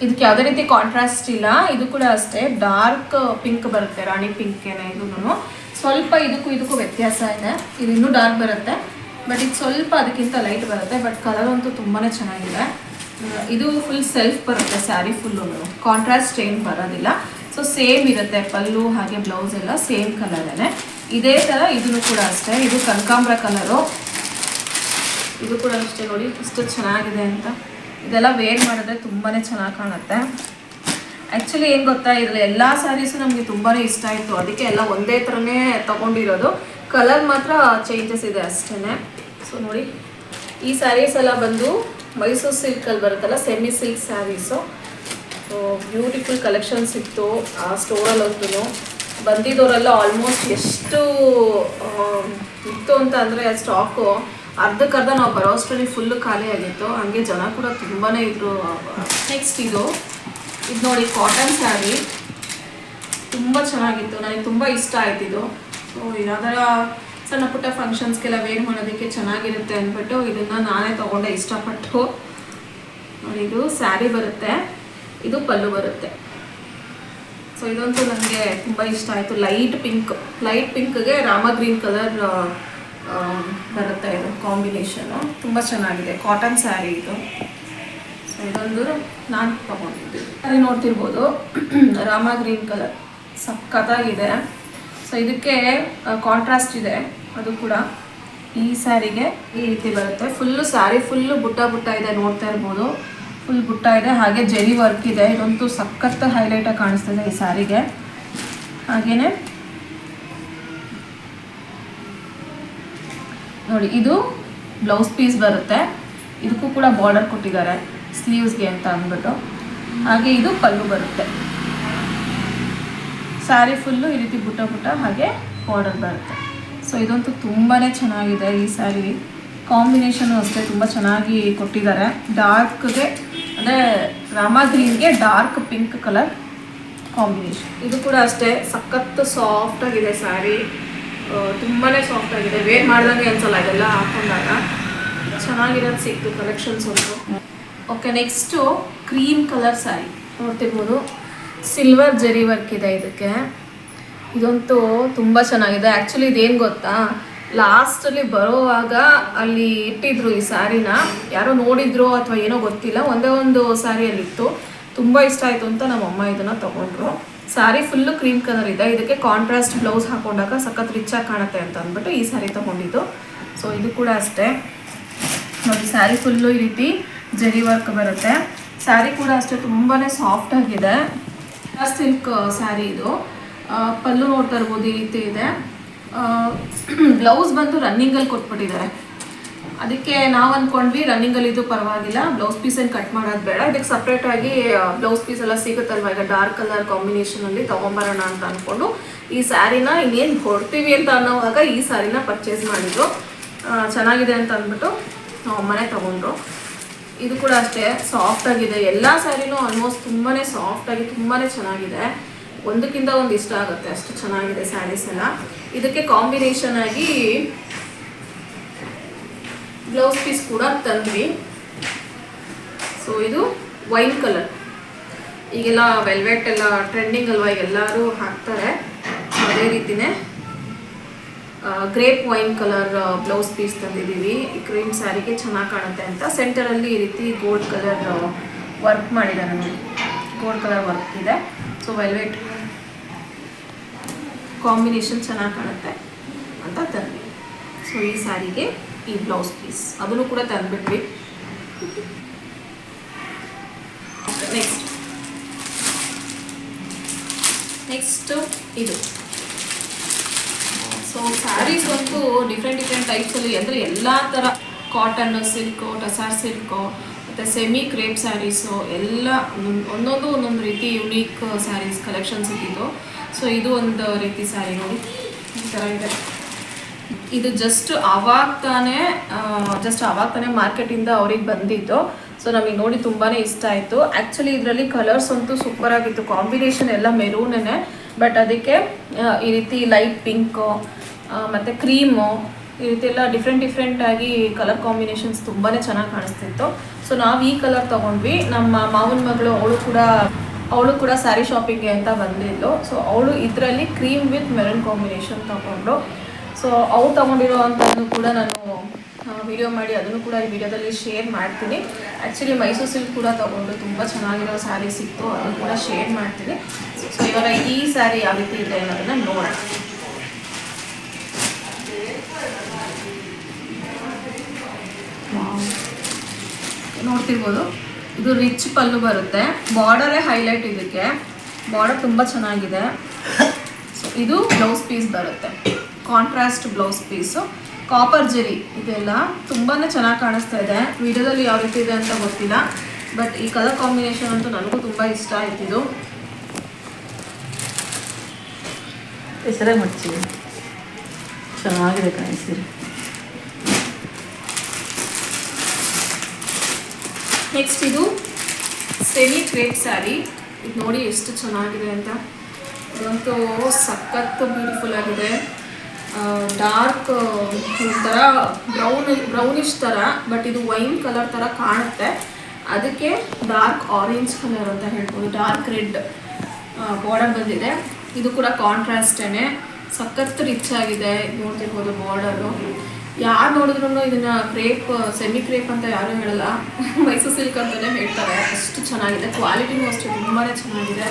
ಇದಕ್ಕೆ ಯಾವುದೇ ರೀತಿ ಕಾಂಟ್ರಾಸ್ಟ್ ಇಲ್ಲ. ಇದು ಕೂಡ ಅಷ್ಟೇ ಡಾರ್ಕ್ ಪಿಂಕ್ ಬರುತ್ತೆ, ರಾಣಿ ಪಿಂಕೇನೆ. ಇದೂ ಸ್ವಲ್ಪ ಇದಕ್ಕೂ ವ್ಯತ್ಯಾಸ ಇದೆ. ಇದು ಇನ್ನೂ ಡಾರ್ಕ್ ಬರುತ್ತೆ, ಬಟ್ ಇದು ಸ್ವಲ್ಪ ಅದಕ್ಕಿಂತ ಲೈಟ್ ಬರುತ್ತೆ. ಬಟ್ ಕಲರ್ ಅಂತೂ ತುಂಬಾ ಚೆನ್ನಾಗಿದೆ. ಇದು ಫುಲ್ ಸೆಲ್ಫ್ ಬರುತ್ತೆ ಸ್ಯಾರಿ ಫುಲ್ಲು, ಕಾಂಟ್ರಾಸ್ಟ್ ಏನು ಬರೋದಿಲ್ಲ. ಸೊ ಸೇಮ್ ಇರುತ್ತೆ ಪಲ್ಲು ಹಾಗೆ ಬ್ಲೌಸ್ ಎಲ್ಲ ಸೇಮ್ ಕಲರೇನೆ. ಇದೇ ಥರ ಇದನ್ನು ಕೂಡ ಅಷ್ಟೇ, ಇದು ಕನಕಾಂಬರ ಕಲರು. ಇದು ಕೂಡ ಅಷ್ಟೇ ನೋಡಿ ಎಷ್ಟು ಚೆನ್ನಾಗಿದೆ ಅಂತ. ಇದೆಲ್ಲ ವೇರ್ ಮಾಡಿದ್ರೆ ತುಂಬಾ ಚೆನ್ನಾಗಿ ಕಾಣುತ್ತೆ. ಆ್ಯಕ್ಚುಲಿ ಏನು ಗೊತ್ತಾ, ಇದರಲ್ಲಿ ಎಲ್ಲ ಸ್ಯಾರೀಸು ನಮಗೆ ತುಂಬಾ ಇಷ್ಟ ಆಯಿತು, ಅದಕ್ಕೆ ಎಲ್ಲ ಒಂದೇ ಥರನೇ ತೊಗೊಂಡಿರೋದು. ಕಲರ್ ಮಾತ್ರ ಚೇಂಜಸ್ ಇದೆ ಅಷ್ಟೇ. ಸೊ ನೋಡಿ, ಈ ಸ್ಯಾರೀಸ್ ಎಲ್ಲ ಬಂದು ಮೈಸೂರು ಸಿಲ್ಕಲ್ಲಿ ಬರುತ್ತಲ್ಲ, semi silk saris. So beautiful collections ಇತ್ತು ಆ ಸ್ಟೋರಲ್ಲಂತೂ. ಬಂದಿದ್ದವರೆಲ್ಲ ಆಲ್ಮೋಸ್ಟ್ ಎಷ್ಟು ಇತ್ತು ಅಂತ ಅಂದರೆ ಸ್ಟಾಕು ಅರ್ಧಕ್ಕರ್ಧ ನಾವು ಬರೋಷ್ಟರಲ್ಲಿ ಫುಲ್ಲು ಖಾಲಿ ಆಗಿತ್ತು. ಹಂಗೆ ಜನ ಕೂಡ ತುಂಬಾ ಇದ್ರು. ನೆಕ್ಸ್ಟ್ ಇದು ನೋಡಿ ಕಾಟನ್ ಸ್ಯಾರಿ, ತುಂಬ ಚೆನ್ನಾಗಿತ್ತು, ನನಗೆ ತುಂಬ ಇಷ್ಟ ಆಯ್ತಿದ್ದು. ಸೊ ಯಾವ್ದಾರ ಸಣ್ಣ ಪುಟ್ಟ ಫಂಕ್ಷನ್ಸ್ಗೆಲ್ಲ ವೇರ್ ಮಾಡೋದಕ್ಕೆ ಚೆನ್ನಾಗಿರುತ್ತೆ ಅಂದ್ಬಿಟ್ಟು ಇದನ್ನು ನಾನೇ ತೊಗೊಂಡೆ ಇಷ್ಟಪಟ್ಟು. ನೋಡಿ, ಇದು ಸ್ಯಾರಿ ಬರುತ್ತೆ, ಇದು ಪಲ್ಲು ಬರುತ್ತೆ. ಸೊ ಇದಂತೂ ನನಗೆ ತುಂಬ ಇಷ್ಟ ಆಯಿತು. ಲೈಟ್ ಪಿಂಕ್ಗೆ ರಾಮ ಗ್ರೀನ್ ಕಲರ್ ಬರುತ್ತೆ. ಇದು ಕಾಂಬಿನೇಷನು ತುಂಬ ಚೆನ್ನಾಗಿದೆ. ಕಾಟನ್ ಸ್ಯಾರಿ ಇದು. ಸೊ ಇದೊಂದು ನಾನು ತೊಗೊಂಡಿದ್ದು ಸ್ಯಾರಿ ನೋಡ್ತಿರ್ಬೋದು, ರಾಮ ಗ್ರೀನ್ ಕಲರ್ ಸಖತ್ತಾಗಿದೆ. ಸೊ ಇದಕ್ಕೆ ಕಾಂಟ್ರಾಸ್ಟ್ ಇದೆ, ಅದು ಕೂಡ ಈ ಸ್ಯಾರಿಗೆ ಈ ರೀತಿ ಬರುತ್ತೆ. ಫುಲ್ಲು ಸ್ಯಾರಿ ಫುಲ್ಲು ಬುಟ್ಟ ಇದೆ, ನೋಡ್ತಾ ಇರ್ಬೋದು. ಫುಲ್ ಬುಟ್ಟ ಇದೆ, ಹಾಗೆ ಜರಿ ವರ್ಕ್ ಇದೆ. ಇದಂತೂ ಸಖತ್ ಹೈಲೈಟಾಗಿ ಕಾಣಿಸ್ತಿದೆ ಈ ಸ್ಯಾರಿಗೆ. ಹಾಗೆಯೇ ನೋಡಿ ಇದು ಬ್ಲೌಸ್ ಪೀಸ್ ಬರುತ್ತೆ, ಇದಕ್ಕೂ ಕೂಡ ಬಾರ್ಡರ್ ಕೊಟ್ಟಿದ್ದಾರೆ ಸ್ಲೀವ್ಸ್ಗೆ ಅಂತ ಅಂದ್ಬಿಟ್ಟು. ಹಾಗೆ ಇದು ಪಲ್ಲು ಬರುತ್ತೆ. ಸ್ಯಾರಿ ಫುಲ್ಲು ಈ ರೀತಿ ಬುಟ್ಟ ಬುಟ್ಟ ಹಾಗೆ ಬಾರ್ಡರ್ ಬರುತ್ತೆ. ಸೊ ಇದಂತೂ ತುಂಬಾ ಚೆನ್ನಾಗಿದೆ. ಈ ಸ್ಯಾರಿ ಕಾಂಬಿನೇಷನು ಅಷ್ಟೇ ತುಂಬ ಚೆನ್ನಾಗಿ ಕೊಟ್ಟಿದ್ದಾರೆ. ಡಾರ್ಕ್ಗೆ ಅಂದರೆ ರಾಮಾ ಗ್ರೀನ್ಗೆ ಡಾರ್ಕ್ ಪಿಂಕ್ ಕಲರ್ ಕಾಂಬಿನೇಷನ್. ಇದು ಕೂಡ ಅಷ್ಟೇ ಸಖತ್ತು ಸಾಫ್ಟಾಗಿದೆ ಸ್ಯಾರಿ, ತುಂಬಾ ಸಾಫ್ಟಾಗಿದೆ. ವೇರ್ ಮಾಡ್ದಂಗೆ ಅನ್ಸಲ್ಲ ಇದೆಲ್ಲ ಹಾಕೊಂಡಾಗ. ಚೆನ್ನಾಗಿರೋದು ಸಿಕ್ತು ಕಲೆಕ್ಷನ್ಸ್ ಒಂದು. Okay, next cream colour sari ನೋಡ್ತಿರ್ಬೋದು. ಸಿಲ್ವರ್ ಜರಿ ವರ್ಕ್ ಇದೆ ಇದಕ್ಕೆ. ಇದಂತೂ ತುಂಬ ಚೆನ್ನಾಗಿದೆ. ಆ್ಯಕ್ಚುಲಿ ಇದೇನು ಗೊತ್ತಾ, ಲಾಸ್ಟಲ್ಲಿ ಬರೋವಾಗ ಅಲ್ಲಿ ಇಟ್ಟಿದ್ರು ಈ ಸ್ಯಾರಿನ, ಯಾರೋ ನೋಡಿದ್ರು ಅಥವಾ ಏನೋ ಗೊತ್ತಿಲ್ಲ, ಒಂದೇ ಒಂದು ಸ್ಯಾರಿಯಲ್ಲಿತ್ತು. ತುಂಬ ಇಷ್ಟ ಆಯಿತು ಅಂತ ನಮ್ಮಮ್ಮ ಇದನ್ನು ತೊಗೊಂಡ್ರು. ಸ್ಯಾರಿ ಫುಲ್ಲು ಕ್ರೀಮ್ ಕಲರ್ ಇದೆ. ಇದಕ್ಕೆ ಕಾಂಟ್ರಾಸ್ಟ್ ಬ್ಲೌಸ್ ಹಾಕೊಂಡಾಗ ಸಖತ್ ರಿಚಾಗಿ ಕಾಣುತ್ತೆ ಅಂತ ಅಂದ್ಬಿಟ್ಟು ಈ ಸ್ಯಾರಿ ತೊಗೊಂಡಿದ್ದು. ಸೊ ಇದು ಕೂಡ ಅಷ್ಟೇ ನೋಡಿ, ಸ್ಯಾರಿ ಫುಲ್ಲು ಈ ರೀತಿ ಜರಿ ವರ್ಕ್ ಬರುತ್ತೆ. ಸ್ಯಾರಿ ಕೂಡ ಅಷ್ಟೇ ತುಂಬಾ ಸಾಫ್ಟಾಗಿದೆ. ಸಿಲ್ಕ್ ಸ್ಯಾರಿ ಇದು. ಪಲ್ಲು ನೋಡ್ತಾ ಇರ್ಬೋದು ಈ ರೀತಿ ಇದೆ. ಬ್ಲೌಸ್ ಬಂದು ರನ್ನಿಂಗಲ್ಲಿ ಕೊಟ್ಬಿಟ್ಟಿದ್ದಾರೆ. ಅದಕ್ಕೆ ನಾವು ಅಂದ್ಕೊಂಡ್ವಿ ರನ್ನಿಂಗಲ್ಲಿ ಇದು ಪರವಾಗಿಲ್ಲ, ಬ್ಲೌಸ್ ಪೀಸನ್ನು ಕಟ್ ಮಾಡೋದು ಬೇಡ, ಇದಕ್ಕೆ ಸಪ್ರೇಟಾಗಿ ಬ್ಲೌಸ್ ಪೀಸ್ ಎಲ್ಲ ಸಿಗುತ್ತಲ್ವ ಈಗ ಡಾರ್ಕ್ ಕಲರ್ ಕಾಂಬಿನೇಷನಲ್ಲಿ ತೊಗೊಂಬರೋಣ ಅಂತ ಅಂದ್ಕೊಂಡು ಈ ಸ್ಯಾರಿನ ಇನ್ನೇನು ಹೊಡ್ತೀವಿ ಅಂತ ಅನ್ನೋವಾಗ ಈ ಸ್ಯಾರಿನ ಪರ್ಚೇಸ್ ಮಾಡಿದ್ರು. ಚೆನ್ನಾಗಿದೆ ಅಂತ ಅಂದ್ಬಿಟ್ಟು ನಾವು ಅಮ್ಮನೇ ತೊಗೊಂಡ್ರು. ಇದು ಕೂಡ ಅಷ್ಟೇ ಸಾಫ್ಟಾಗಿದೆ. ಎಲ್ಲ ಸ್ಯಾರಿನೂ ಆಲ್ಮೋಸ್ಟ್ ತುಂಬಾ ಸಾಫ್ಟಾಗಿ ತುಂಬಾ ಚೆನ್ನಾಗಿದೆ. ಒಂದಕ್ಕಿಂತ ಒಂದು ಇಷ್ಟ ಆಗುತ್ತೆ, ಅಷ್ಟು ಚೆನ್ನಾಗಿದೆ ಸ್ಯಾರೀಸ್ ಎಲ್ಲ. ಇದಕ್ಕೆ ಕಾಂಬಿನೇಷನ್ ಆಗಿ ಬ್ಲೌಸ್ ಪೀಸ್ ಕೂಡ ತಂದ್ವಿ. ಸೊ ಇದು ವೈನ್ ಕಲರ್. ಈಗೆಲ್ಲ ವೆಲ್ವೆಟ್ ಎಲ್ಲ ಟ್ರೆಂಡಿಂಗ್ ಅಲ್ವಾ, ಎಲ್ಲರೂ ಹಾಕ್ತಾರೆ. ಅದೇ ರೀತಿಯೇ grape wine colour blouse piece ತಂದಿದ್ದೀವಿ. ಈ ಕ್ರೀಮ್ ಸ್ಯಾರಿಗೆ ಚೆನ್ನಾಗಿ ಕಾಣುತ್ತೆ ಅಂತ. ಸೆಂಟರಲ್ಲಿ ಈ ರೀತಿ ಗೋಲ್ಡ್ ಕಲರ್ ವರ್ಕ್ ಮಾಡಿದ್ದಾರೆ ನೋಡಿ, ಗೋಲ್ಡ್ ಕಲರ್ ವರ್ಕ್ ಇದೆ. ಸೊ ವೆಲ್ವೆಟ್ ಕಾಂಬಿನೇಷನ್ ಚೆನ್ನಾಗಿ ಕಾಣುತ್ತೆ ಅಂತ ತಂದ್ವಿ. ಸೊ ಈ ಸ್ಯಾರಿಗೆ ಈ ಬ್ಲೌಸ್ ಪೀಸ್ ಅದನ್ನು ಕೂಡ ತಂದುಬಿಟ್ವಿ. ನೆಕ್ಸ್ಟು ಇದು. ಸೊ ಸ್ಯಾರೀಸ್ ಅಂತೂ ಡಿಫ್ರೆಂಟ್ ಟೈಪ್ಸಲ್ಲಿ, ಅಂದರೆ ಎಲ್ಲ ಥರ ಕಾಟನ್ನು, ಸಿಲ್ಕು, ಟಸಾರ್ ಸಿಲ್ಕು ಮತ್ತು ಸೆಮಿ ಕ್ರೇಪ್ ಸ್ಯಾರೀಸು ಎಲ್ಲ ಒಂದೊಂದು ರೀತಿ ಯುನೀಕ್ ಸ್ಯಾರೀಸ್ ಕಲೆಕ್ಷನ್ಸ್ ಇದ್ದಿದ್ದು. ಸೊ ಇದು ಒಂದು ರೀತಿ ಸ್ಯಾರಿ ನೋಡಿ, ಈ ಥರ ಇದೆ. ಇದು ಜಸ್ಟ್ ಆವಾಗ ತಾನೇ ಮಾರ್ಕೆಟಿಂದ ಅವ್ರಿಗೆ ಬಂದಿದ್ದು. ಸೊ ನಮಗೆ ನೋಡಿ ತುಂಬಾ ಇಷ್ಟ ಆಯಿತು. ಆ್ಯಕ್ಚುಲಿ ಇದರಲ್ಲಿ ಕಲರ್ಸ್ ಅಂತೂ ಸೂಪರಾಗಿತ್ತು. ಕಾಂಬಿನೇಷನ್ ಎಲ್ಲ ಮೆರೂನೇ, ಬಟ್ ಅದಕ್ಕೆ ಈ ರೀತಿ ಲೈಟ್ ಪಿಂಕು ಮತ್ತು ಕ್ರೀಮು ಈ ರೀತಿ ಎಲ್ಲ ಡಿಫ್ರೆಂಟಾಗಿ ಕಲರ್ ಕಾಂಬಿನೇಷನ್ಸ್ ತುಂಬಾ ಚೆನ್ನಾಗಿ ಕಾಣಿಸ್ತಿತ್ತು. ಸೊ ನಾವು ಈ ಕಲರ್ ತೊಗೊಂಡ್ವಿ. ನಮ್ಮ ಮಾವನ ಮಗಳು ಅವಳು ಕೂಡ ಸ್ಯಾರಿ ಶಾಪಿಂಗ್ಗೆ ಅಂತ ಬಂದಿದ್ಲು. ಸೊ ಅವಳು ಇದರಲ್ಲಿ ಕ್ರೀಮ್ ವಿತ್ ಮೆರೂನ್ ಕಾಂಬಿನೇಷನ್ ತೊಗೊಂಡ್ರು. ಸೊ ಅವ್ರು ತೊಗೊಂಡಿರೋ ಅಂಥದ್ದು ಕೂಡ ನಾನು ವಿಡಿಯೋ ಮಾಡಿ ಅದನ್ನು ಕೂಡ ಈ ವಿಡಿಯೋದಲ್ಲಿ ಶೇರ್ ಮಾಡ್ತೀನಿ. ಆ್ಯಕ್ಚುಲಿ ಮೈಸೂರು ಸಿಲ್ಕ್ ಕೂಡ ತೊಗೊಂಡು ತುಂಬ ಚೆನ್ನಾಗಿರೋ ಸ್ಯಾರಿ ಸಿಕ್ತು, ಅದನ್ನು ಕೂಡ ಶೇರ್ ಮಾಡ್ತೀನಿ. ಸೊ ಇವಾಗ ಈ ಸ್ಯಾರಿ ಯಾವ ರೀತಿ ಇದೆ ಅನ್ನೋದನ್ನು ನೋಡೋಣ. ನೋಡ್ತಿರ್ಬೋದು, ಇದು ರಿಚ್ ಪಲ್ಲು ಬರುತ್ತೆ. ಬಾರ್ಡರೇ ಹೈಲೈಟ್. ಇದಕ್ಕೆ ಬಾರ್ಡರ್ ತುಂಬ ಚೆನ್ನಾಗಿದೆ. ಸೊ ಇದು ಬ್ಲೌಸ್ ಪೀಸ್ ಬರುತ್ತೆ, ಕಾಂಟ್ರಾಸ್ಟ್ ಬ್ಲೌಸ್ ಪೀಸು. ಕಾಪರ್ ಜರಿ ಇದೆಲ್ಲ ತುಂಬಾ ಚೆನ್ನಾಗಿ ಕಾಣಿಸ್ತಾ ಇದೆ. ವಿಡಿಯೋದಲ್ಲಿ ಯಾವ ರೀತಿ ಇದೆ ಅಂತ ಗೊತ್ತಿಲ್ಲ, ಬಟ್ ಈ ಕಲರ್ ಕಾಂಬಿನೇಷನ್ ಅಂತೂ ನನಗೂ ತುಂಬ ಇಷ್ಟ ಆಯ್ತಿದ್ದು. ಹೆಸರೇ ಮಾಡ್ತೀವಿ, ಚೆನ್ನಾಗಿದೆ ಕಾಣಿಸ್ತೀರಿ. ನೆಕ್ಸ್ಟ್ ಇದು ಸೆಮಿ ಕ್ರೇಪ್ ಸ್ಯಾರಿ. ಇದು ನೋಡಿ ಎಷ್ಟು ಚೆನ್ನಾಗಿದೆ ಅಂತ. ಇದಂತೂ ಸಖತ್ತು ಬ್ಯೂಟಿಫುಲ್ ಆಗಿದೆ. ಡಾರ್ಕ್ ಒಂಥರ ಬ್ರೌನಿಶ್ ಥರ, ಬಟ್ ಇದು ವೈನ್ ಕಲರ್ ಥರ ಕಾಣುತ್ತೆ. ಅದಕ್ಕೆ ಡಾರ್ಕ್ ಆರೆಂಜ್ ಕಲರ್ ಅಂತ ಹೇಳ್ಬೋದು, ಡಾರ್ಕ್ ರೆಡ್ ಬಾರ್ಡರ್ ಬಂದಿದೆ. ಇದು ಕೂಡ ಕಾಂಟ್ರಾಸ್ಟೇ, ಸಖತ್ತು ರಿಚ್ ಆಗಿದೆ. ನೋಡ್ತಿರ್ಬೋದು ಬಾರ್ಡರು. ಯಾರು ನೋಡಿದ್ರು ಇದನ್ನು ಕ್ರೇಪ್, ಸೆಮಿ ಕ್ರೇಪ್ ಅಂತ ಯಾರೂ ಹೇಳಲ್ಲ, ಮೈಸೂರು ಸಿಲ್ಕ್ ಅಂತಲೇ ಹೇಳ್ತಾರೆ. ಅಷ್ಟು ಚೆನ್ನಾಗಿದೆ. ಕ್ವಾಲಿಟಿನೂ ಅಷ್ಟೇ ತುಂಬಾ ಚೆನ್ನಾಗಿದೆ.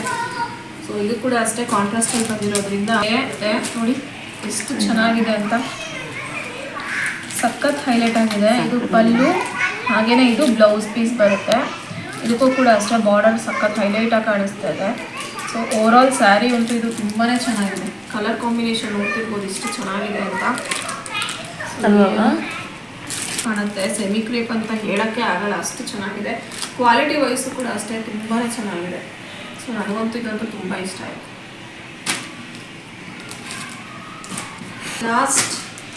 ಸೊ ಇದು ಕೂಡ ಅಷ್ಟೇ ಕಾಂಟ್ರಾಸ್ಟಲ್ಲಿ ಬಂದಿರೋದ್ರಿಂದ ನೋಡಿ ಎಷ್ಟು ಚೆನ್ನಾಗಿದೆ ಅಂತ. ಸಖತ್ ಹೈಲೈಟ್ ಆಗಿದೆ. ಇದು ಪಲ್ಲು, ಹಾಗೆಯೇ ಇದು ಬ್ಲೌಸ್ ಪೀಸ್ ಬರುತ್ತೆ. ಇದಕ್ಕೂ ಕೂಡ ಅಷ್ಟೇ ಬಾರ್ಡರ್ ಸಖತ್ ಹೈಲೈಟಾಗಿ ಕಾಣಿಸ್ತಾ ಇದೆ. ಸೊ ಓವರಾಲ್ ಸ್ಯಾರಿ ಅಂತೂ ಇದು ತುಂಬಾ ಚೆನ್ನಾಗಿದೆ. ಕಲರ್ ಕಾಂಬಿನೇಷನ್ ನೋಡ್ತಿರ್ಬೋದು ಎಷ್ಟು ಚೆನ್ನಾಗಿದೆ ಅಂತ. ಕಾಣುತ್ತೆ. ಸೆಮಿ ಕ್ರೇಪ್ ಅಂತ ಹೇಳೋಕ್ಕೆ ಆಗಲ್ಲ, ಅಷ್ಟು ಚೆನ್ನಾಗಿದೆ. ಕ್ವಾಲಿಟಿ ವೈಸು ಕೂಡ ಅಷ್ಟೇ ತುಂಬಾ ಚೆನ್ನಾಗಿದೆ. ಸೊ ನನಗಂತೂ ಇದಂತೂ ತುಂಬ ಇಷ್ಟ ಆಯಿತು. Last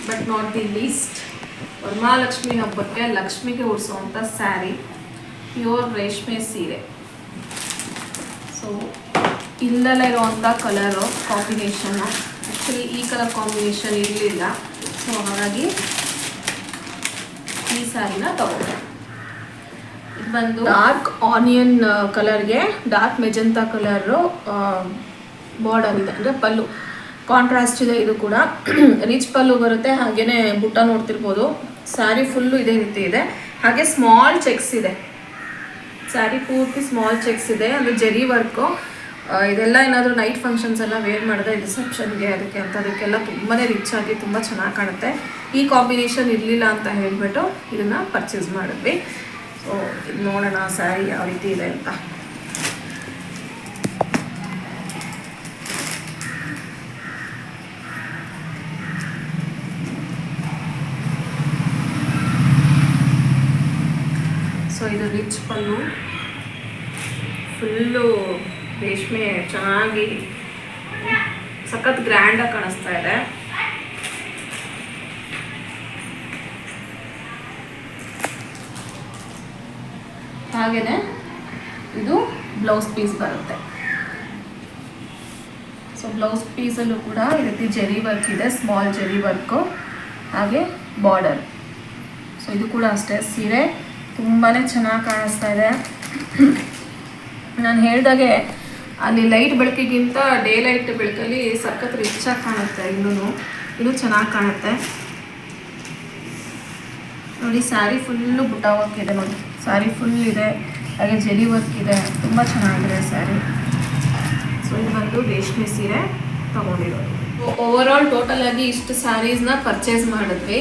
but not the list, Varamahalakshmi ಹಬ್ಬಕ್ಕೆ ಲಕ್ಷ್ಮಿಗೆ ಉಡಿಸುವಂಥ ಸ್ಯಾರಿ, ಪ್ಯೂರ್ ರೇಷ್ಮೆ ಸೀರೆ. ಸೊ ಇಲ್ಲದಲ್ಲೇ ಇರುವಂಥ ಕಲರು ಕಾಂಬಿನೇಷನ್ನು, ಆ್ಯಕ್ಚುಲಿ ಈ ಕಲರ್ ಕಾಂಬಿನೇಷನ್ ಇರಲಿಲ್ಲ. ಸೊ ಹಾಗಾಗಿ ಈ ಸ್ಯಾರಿನ ತಗೊಂಡೆ. ಇದು ಬಂದು ಡಾರ್ಕ್ ಆನಿಯನ್ ಕಲರ್ಗೆ ಡಾರ್ಕ್ ಮೆಜೆಂಟಾ ಕಲರು ಬಾರ್ಡರ್ ಇದೆ, ಅಂದರೆ ಪಲ್ಲು ಕಾಂಟ್ರಾಸ್ಟ್ ಇದೆ. ಇದು ಕೂಡ ರಿಚ್ ಪಲ್ಲು ಬರುತ್ತೆ. ಹಾಗೆಯೇ ಬುಟ್ಟ ನೋಡ್ತಿರ್ಬೋದು. ಸ್ಯಾರಿ ಫುಲ್ಲು ಇದೇ ರೀತಿ ಇದೆ. ಹಾಗೆ ಸ್ಮಾಲ್ ಚೆಕ್ಸ್ ಇದೆ, ಸ್ಯಾರಿ ಪೂರ್ತಿ ಸ್ಮಾಲ್ ಚೆಕ್ಸ್ ಇದೆ. ಅಂದರೆ ಜರಿ ವರ್ಕು. ಇದೆಲ್ಲ ಏನಾದರೂ ನೈಟ್ ಫಂಕ್ಷನ್ಸ್ ಎಲ್ಲ ವೇರ್ ಮಾಡಿದ್ರೆ ರಿಸೆಪ್ಷನ್ಗೆ ಅದಕ್ಕೆಲ್ಲ ತುಂಬಾ ರಿಚ್ ಆಗಿ ತುಂಬ ಚೆನ್ನಾಗಿ ಕಾಣುತ್ತೆ. ಈ ಕಾಂಬಿನೇಷನ್ ಇರಲಿಲ್ಲ ಅಂತ ಹೇಳಿಬಿಟ್ಟು ಇದನ್ನು ಪರ್ಚೇಸ್ ಮಾಡಿದ್ವಿ. ಸೊ ಇದು ನೋಡೋಣ ಸ್ಯಾರಿ ಯಾವ ರೀತಿ ಇದೆ ಅಂತ. ಸೊ ಇದು ರಿಚ್ ಪಲ್ಲು, ಫುಲ್ಲು ರೇಷ್ಮೆ ಚೆನ್ನಾಗಿ ಸಖತ್ ಗ್ರ್ಯಾಂಡಾಗಿ ಕಾಣಿಸ್ತಾ ಇದೆ. ಹಾಗೆಯೇ ಇದು ಬ್ಲೌಸ್ ಪೀಸ್ ಬರುತ್ತೆ. ಸೊ ಬ್ಲೌಸ್ ಪೀಸಲ್ಲೂ ಕೂಡ ಈ ರೀತಿ ಜರಿ ವರ್ಕ್ ಇದೆ, ಸ್ಮಾಲ್ ಜರಿ ವರ್ಕು, ಹಾಗೆ ಬಾರ್ಡರ್. ಸೊ ಇದು ಕೂಡ ಅಷ್ಟೇ ಸೀರೆ ತುಂಬಾ ಚೆನ್ನಾಗಿ ಕಾಣಿಸ್ತಾ ಇದೆ. ನಾನು ಹೇಳ್ದಾಗೆ ಅಲ್ಲಿ ಲೈಟ್ ಬೆಳಕಿಗಿಂತ ಡೇ ಲೈಟ್ ಬೆಳಕಲ್ಲಿ ಸಖತ್ ರಿಚಾಗಿ ಕಾಣುತ್ತೆ. ಇನ್ನೂ ಚೆನ್ನಾಗಿ ಕಾಣುತ್ತೆ ನೋಡಿ. ಸ್ಯಾರಿ ಫುಲ್ಲು ಬುಟ್ಟ ವರ್ಕ್ ಇದೆ ನೋಡಿ, ಸ್ಯಾರಿ ಫುಲ್ ಇದೆ. ಹಾಗೆ ಜರಿ ವರ್ಕ್ ಇದೆ, ತುಂಬ ಚೆನ್ನಾಗಿದೆ ಸ್ಯಾರಿ. ಸೊ ಇದು ಬಂದು ರೇಷ್ಮೆ ಸೀರೆ ತೊಗೊಂಡಿರೋದು. ಓವರಾಲ್ ಟೋಟಲ್ ಆಗಿ ಇಷ್ಟು ಸ್ಯಾರೀಸ್ನ ಪರ್ಚೇಸ್ ಮಾಡಿದ್ವಿ.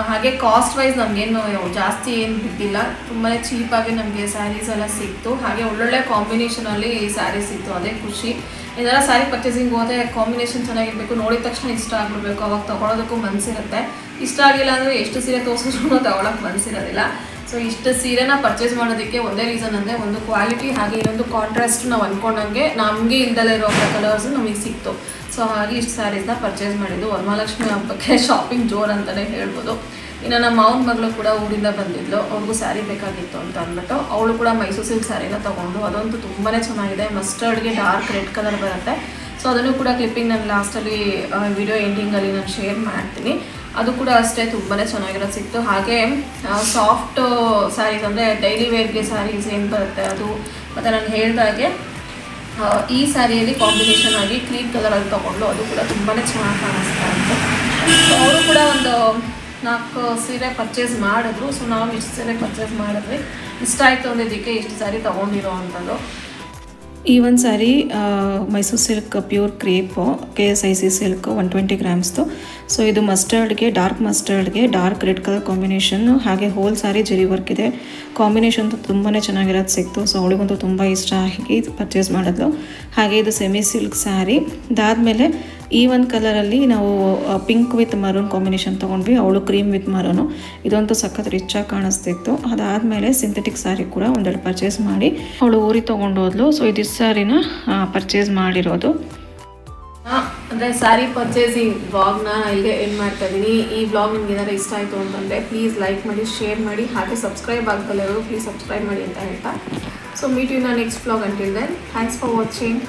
ಹಾಗೆ ಕಾಸ್ಟ್ ವೈಸ್ ನಮಗೇನು ಜಾಸ್ತಿ ಏನು ಬಿದ್ದಿಲ್ಲ, ತುಂಬಾ ಚೀಪಾಗಿ ನಮಗೆ ಸ್ಯಾರೀಸ್ ಎಲ್ಲ ಸಿಕ್ತು. ಹಾಗೆ ಒಳ್ಳೊಳ್ಳೆ ಕಾಂಬಿನೇಷನಲ್ಲಿ ಸ್ಯಾರಿ ಸಿಕ್ತು, ಅದೇ ಖುಷಿ. ಇದೆಲ್ಲ ಸ್ಯಾರಿ ಪರ್ಚೇಸಿಂಗ್ ಹೋದರೆ ಕಾಂಬಿನೇಷನ್ ಚೆನ್ನಾಗಿರಬೇಕು, ನೋಡಿದ ತಕ್ಷಣ ಇಷ್ಟ ಆಗಿಬಿಡ್ಬೇಕು, ಅವಾಗ ತೊಗೊಳೋದಕ್ಕೂ ಮನಸ್ಸಿರುತ್ತೆ. ಇಷ್ಟ ಆಗಿಲ್ಲ ಅಂದರೆ ಎಷ್ಟು ಸೀರೆ ತೋರಿಸಿದ್ರು ತೊಗೊಳಕ್ಕೆ ಮನಸ್ಸಿರೋದಿಲ್ಲ. ಸೊ ಇಷ್ಟು ಸೀರೆನ ಪರ್ಚೇಸ್ ಮಾಡೋದಕ್ಕೆ ಒಂದೇ ರೀಸನ್ ಅಂದರೆ ಒಂದು ಕ್ವಾಲಿಟಿ, ಹಾಗೆ ಇನ್ನೊಂದು ಕಾಂಟ್ರಾಸ್ಟ್. ನಾವು ಅಂದ್ಕೊಂಡಂಗೆ ನಮಗೆ ಇಲ್ದಲೇ ಇರೋ ಕಲರ್ಸು ನಮಗೆ ಸಿಕ್ತು. ಸೊ ಹಾಗೆ ಇಷ್ಟು ಸ್ಯಾರೀಸ್ನ ಪರ್ಚೇಸ್ ಮಾಡಿದ್ದು. ವರಮಹಾಲಕ್ಷ್ಮಿ ಹಬ್ಬಕ್ಕೆ ಶಾಪಿಂಗ್ ಜೋರು ಅಂತಲೇ ಹೇಳ್ಬೋದು. ಇನ್ನು ನಮ್ಮ ಮಾವನ ಮಗಳು ಕೂಡ ಊರಿಂದ ಬಂದಿದ್ಲು, ಅವ್ರಿಗೂ ಸ್ಯಾರಿ ಬೇಕಾಗಿತ್ತು ಅಂತ ಅಂದ್ಬಿಟ್ಟು ಅವಳು ಕೂಡ ಮೈಸೂರು ಸಿಲ್ಕ್ ಸ್ಯಾರಿನ ತೊಗೊಂಡು. ಅದಂತೂ ತುಂಬಾ ಚೆನ್ನಾಗಿದೆ. ಮಸ್ಟರ್ಡ್ಗೆ ಡಾರ್ಕ್ ರೆಡ್ ಕಲರ್ ಬರುತ್ತೆ. ಸೊ ಅದನ್ನು ಕೂಡ ಕ್ಲಿಪ್ಪಿಂಗ್ ನಾನು ಲಾಸ್ಟಲ್ಲಿ ವಿಡಿಯೋ ಎಂಡಿಂಗಲ್ಲಿ ನಾನು ಶೇರ್ ಮಾಡ್ತೀನಿ. ಅದು ಕೂಡ ಅಷ್ಟೇ ತುಂಬಾ ಚೆನ್ನಾಗಿರೋದು ಸಿಕ್ತು. ಹಾಗೆ ಸಾಫ್ಟ್ ಸ್ಯಾರೀಸ್ ಅಂದರೆ ಡೈಲಿ ವೇರ್ಗೆ ಸ್ಯಾರೀಸ್ ಏನು ಬರುತ್ತೆ ಅದು. ಮತ್ತು ನಾನು ಹೇಳಿದಾಗೆ ಈ ಸ್ಯಾರಿಯಲ್ಲಿ ಕಾಂಬಿನೇಷನ್ ಆಗಿ ಕ್ರೀಮ್ ಕಲರಲ್ಲಿ ತೊಗೊಂಡು, ಅದು ಕೂಡ ತುಂಬಾ ಚೆನ್ನಾಗಿ ಕಾಣಿಸ್ತಾ ಇತ್ತು. ಸೊ ಅವರು ಕೂಡ ಒಂದು 4 ಸೀರೆ ಪರ್ಚೇಸ್ ಮಾಡಿದ್ರು. ಸೊ ನಾವು ಇಷ್ಟು ಸೀರೆ ಪರ್ಚೇಸ್ ಮಾಡಿದ್ವಿ. ಇಷ್ಟ ಆಯಿತು ಅಂದಿದ್ದಕ್ಕೆ ಇಷ್ಟು ಸ್ಯಾರಿ ತೊಗೊಂಡಿರೋ ಅಂಥದ್ದು. ಈ ಒಂದು sari Mysore silk pure crepe KSIC silk 120 ಗ್ರಾಮ್ಸ್ದು. ಸೊ ಇದು ಮಸ್ಟರ್ಡ್ಗೆ ಡಾರ್ಕ್ ರೆಡ್ ಕಲರ್ ಕಾಂಬಿನೇಷನ್ನು. ಹಾಗೆ ಹೋಲ್ ಸ್ಯಾರಿ ಜರಿ ವರ್ಕ್ ಇದೆ. ಕಾಂಬಿನೇಷನ್ ತುಂಬಾ ಚೆನ್ನಾಗಿರೋದು ಸಿಕ್ತು. ಸೊ ಅವಳಿಗಂತೂ ತುಂಬ ಇಷ್ಟ ಆಗಿ ಪರ್ಚೇಸ್ ಮಾಡಿದ್ಲು. ಹಾಗೆ ಇದು ಸೆಮಿ ಸಿಲ್ಕ್ ಸ್ಯಾರಿ. ಅದಾದಮೇಲೆ ಈ ಒಂದು ಕಲರಲ್ಲಿ ನಾವು ಪಿಂಕ್ ವಿತ್ ಮರೂನ್ ಕಾಂಬಿನೇಷನ್ ತೊಗೊಂಡ್ವಿ. ಅವಳು ಕ್ರೀಮ್ ವಿತ್ ಮರೂನು. ಇದಂತೂ ಸಖತ್ ರಿಚಾಗಿ ಕಾಣಿಸ್ತಿತ್ತು. ಅದಾದಮೇಲೆ ಸಿಂಥೆಟಿಕ್ ಸ್ಯಾರಿ ಕೂಡ ಒಂದೆರಡು ಪರ್ಚೇಸ್ ಮಾಡಿ ಅವಳು ಊರಿಗೆ ತೊಗೊಂಡು ಹೋದ್ಲು. ಸೊ ಇದು ಸ್ಯಾರಿನ ಪರ್ಚೇಸ್ ಮಾಡಿರೋದು. ಅಂದರೆ ಸ್ಯಾರಿ ಪರ್ಚೇಸಿಂಗ್ ವ್ಲಾಗ್ನ ಇಲ್ಲೇ ಏನು ಮಾಡ್ತಾ ಇದ್ದೀನಿ. ಈ ವ್ಲಾಗ್ ನಿಮ್ಗೆ ಏನಾದ್ರು ಇಷ್ಟ ಆಯಿತು ಅಂತಂದರೆ ಪ್ಲೀಸ್ ಲೈಕ್ ಮಾಡಿ, ಶೇರ್ ಮಾಡಿ, ಹಾಗೆ ಸಬ್ಸ್ಕ್ರೈಬ್ ಆಗಬಲ್ಲರು ಪ್ಲೀಸ್ ಸಬ್ಸ್ಕ್ರೈಬ್ ಮಾಡಿ ಅಂತ ಹೇಳ್ತಾ. So meet you in next vlog. Until then thanks for watching.